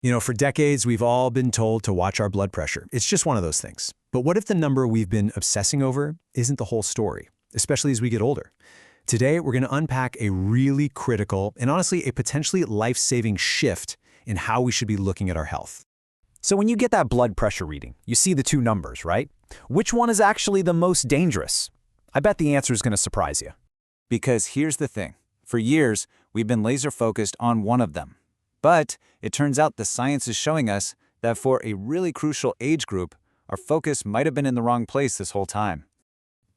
For decades, we've all been told to watch our blood pressure. It's just one of those things. But what if the number we've been obsessing over isn't the whole story, especially as we get older? Today, we're going to unpack a really critical and honestly a potentially life-saving shift in how we should be looking at our health. So when you get that blood pressure reading, you see the two numbers, right? Which one is actually the most dangerous? I bet the answer is going to surprise you. Because here's the thing. For years, we've been laser-focused on one of them. But it turns out the science is showing us that for a really crucial age group, our focus might have been in the wrong place this whole time.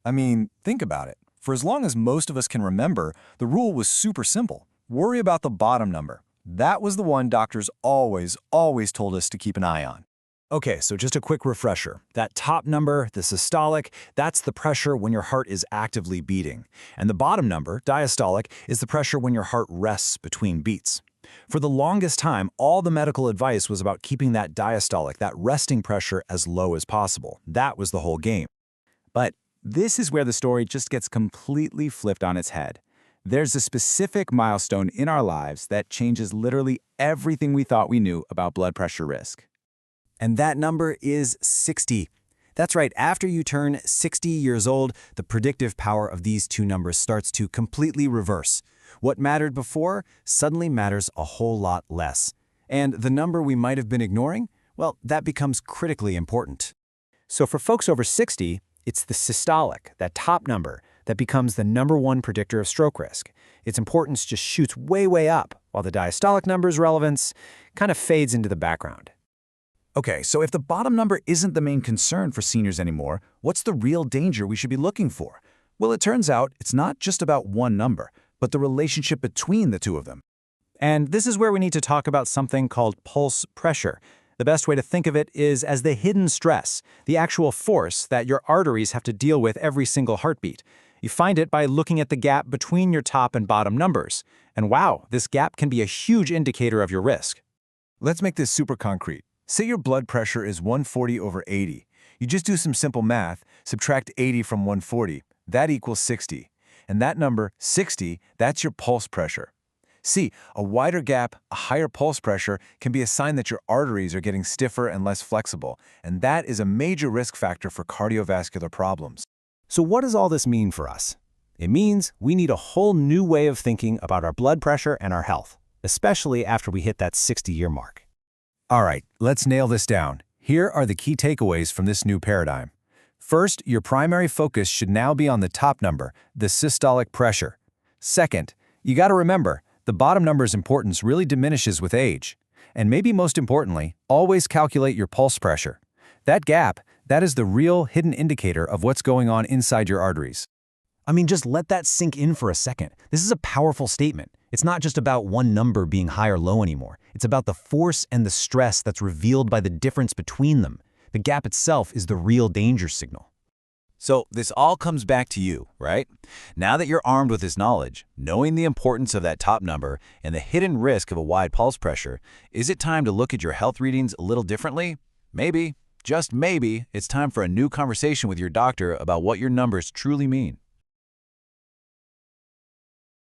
I mean, think about it. For as long as most of us can remember, the rule was super simple. Worry about the bottom number. That was the one doctors always told us to keep an eye on. Okay, so just a quick refresher. That top number, the systolic, that's the pressure when your heart is actively beating. And the bottom number, diastolic, is the pressure when your heart rests between beats. For the longest time, all the medical advice was about keeping that diastolic, that resting pressure, as low as possible. That was the whole game. But this is where the story just gets completely flipped on its head. There's a specific milestone in our lives that changes literally everything we thought we knew about blood pressure risk. And that number is 60. That's right, after you turn 60 years old, the predictive power of these two numbers starts to completely reverse. What mattered before suddenly matters a whole lot less. And the number we might have been ignoring, well, that becomes critically important. So for folks over 60, it's the systolic, that top number, that becomes the #1 predictor of stroke risk. Its importance just shoots way up, while the diastolic number's relevance kind of fades into the background. Okay, so if the bottom number isn't the main concern for seniors anymore, what's the real danger we should be looking for? Well, it turns out it's not just about one number, but the relationship between the two of them. And this is where we need to talk about something called pulse pressure. The best way to think of it is as the hidden stress, the actual force that your arteries have to deal with every single heartbeat. You find it by looking at the gap between your top and bottom numbers. And wow, this gap can be a huge indicator of your risk. Let's make this super concrete. Say your blood pressure is 140/80. You just do some simple math, subtract 80 from 140. That equals 60. And that number, 60, that's your pulse pressure. See, a wider gap, a higher pulse pressure, can be a sign that your arteries are getting stiffer and less flexible, and that is a major risk factor for cardiovascular problems. So what does all this mean for us? It means we need a whole new way of thinking about our blood pressure and our health, especially after we hit that 60-year mark. All right, let's nail this down. Here are the key takeaways from this new paradigm. First, your primary focus should now be on the top number, the systolic pressure. Second, you got to remember, the bottom number's importance really diminishes with age. And maybe most importantly, always calculate your pulse pressure. That gap, that is the real hidden indicator of what's going on inside your arteries. I mean, just let that sink in for a second. This is a powerful statement. It's not just about one number being high or low anymore. It's about the force and the stress that's revealed by the difference between them. The gap itself is the real danger signal. So this all comes back to you, right? Now that you're armed with this knowledge, knowing the importance of that top number and the hidden risk of a wide pulse pressure, is it time to look at your health readings a little differently? Maybe, just maybe, it's time for a new conversation with your doctor about what your numbers truly mean.